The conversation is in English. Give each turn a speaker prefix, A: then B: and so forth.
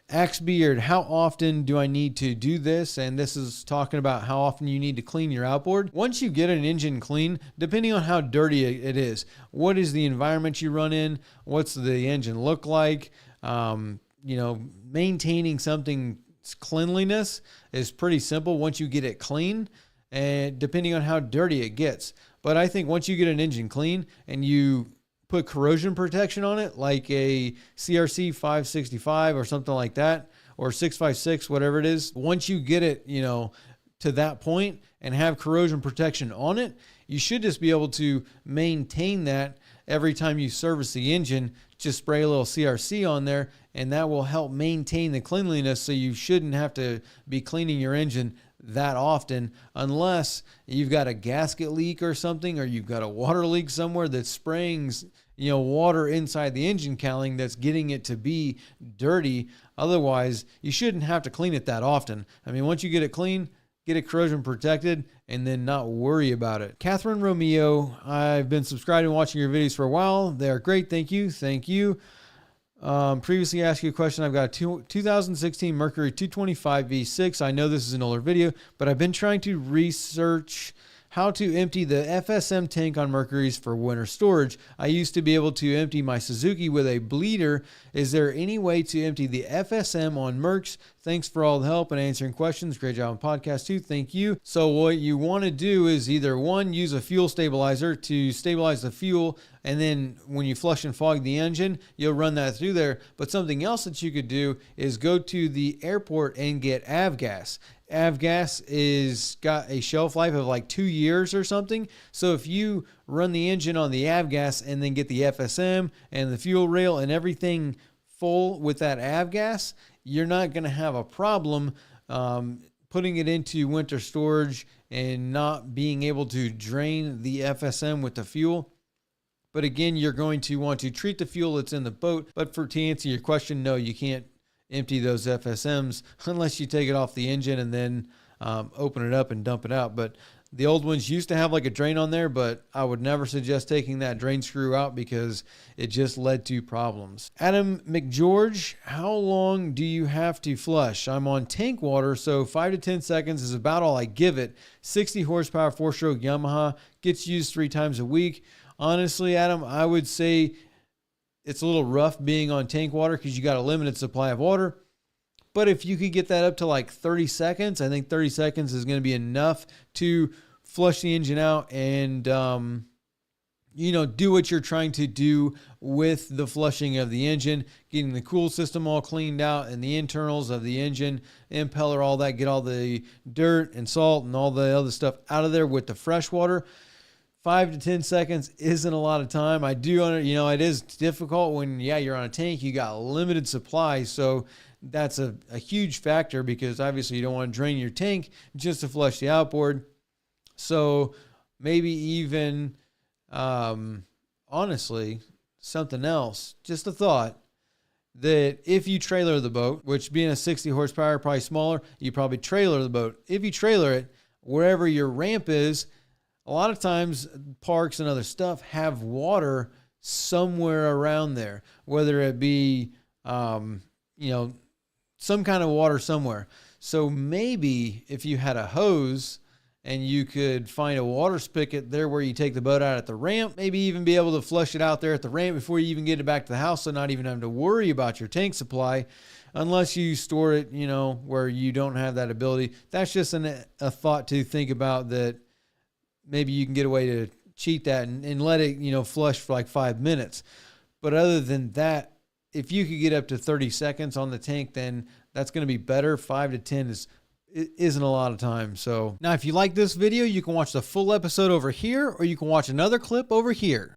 A: Axe Beard, how often do I need to do this? And this is talking about how often you need to clean your outboard. Once you get an engine clean, depending on how dirty it is, what is the environment you run in? What's the engine look like? Maintaining something's cleanliness is pretty simple once you get it clean, and depending on how dirty it gets. But I think once you get an engine clean and you put corrosion protection on it, like a CRC 565 or something like that, or 656, whatever it is, once you get it, to that point and have corrosion protection on it, you should just be able to maintain that every time you service the engine. Just spray a little CRC on there, and that will help maintain the cleanliness. So you shouldn't have to be cleaning your engine that often, unless you've got a gasket leak or something, or you've got a water leak somewhere that's spraying water inside the engine cowling that's getting it to be dirty. Otherwise, you shouldn't have to clean it that often. I mean, once you get it clean, get it corrosion protected, and then not worry about it. Catherine Romeo, I've been subscribing and watching your videos for a while. They're great. Thank you. Thank you. Previously asked you a question. I've got a 2016 Mercury 225 V6. I know this is an older video, but I've been trying to research how to empty the FSM tank on Mercuries for winter storage. I used to be able to empty my Suzuki with a bleeder. Is there any way to empty the FSM on Mercs? Thanks for all the help and answering questions. Great job on podcast too. Thank you. So what you want to do is either one, use a fuel stabilizer to stabilize the fuel, and then when you flush and fog the engine, you'll run that through there. But something else that you could do is go to the airport and get avgas. Avgas is got a shelf life of like 2 years or something. So if you run the engine on the avgas and then get the FSM and the fuel rail and everything full with that avgas, you're not going to have a problem putting it into winter storage and not being able to drain the FSM with the fuel. But again, you're going to want to treat the fuel that's in the boat. But to answer your question, no, you can't empty those FSMs unless you take it off the engine and then open it up and dump it out. But the old ones used to have like a drain on there, but I would never suggest taking that drain screw out because it just led to problems. Adam McGeorge, how long do you have to flush? I'm on tank water, so 5 to 10 seconds is about all I give it. 60 horsepower 4-stroke Yamaha, gets used 3 times a week. Honestly, Adam, I would say it's a little rough being on tank water because you got a limited supply of water. But if you could get that up to like 30 seconds, I think 30 seconds is going to be enough to flush the engine out and, do what you're trying to do with the flushing of the engine, getting the cool system all cleaned out and the internals of the engine, impeller, all that, get all the dirt and salt and all the other stuff out of there with the fresh water. 5 to 10 seconds isn't a lot of time. I do, it is difficult when, you're on a tank, you got limited supply. So that's a huge factor because obviously you don't want to drain your tank just to flush the outboard. So maybe even, honestly, something else, just a thought, that if you trailer the boat, which being a 60 horsepower, probably smaller, you probably trailer the boat. If you trailer it, wherever your ramp is, a lot of times parks and other stuff have water somewhere around there, whether it be, some kind of water somewhere. So maybe if you had a hose and you could find a water spigot there where you take the boat out at the ramp, maybe even be able to flush it out there at the ramp before you even get it back to the house. So not even having to worry about your tank supply unless you store it, where you don't have that ability. That's just a thought to think about, that maybe you can get away to cheat that and let it, flush for like 5 minutes. But other than that, if you could get up to 30 seconds on the tank, then that's going to be better. 5 to 10 isn't a lot of time. So now if you like this video, you can watch the full episode over here, or you can watch another clip over here.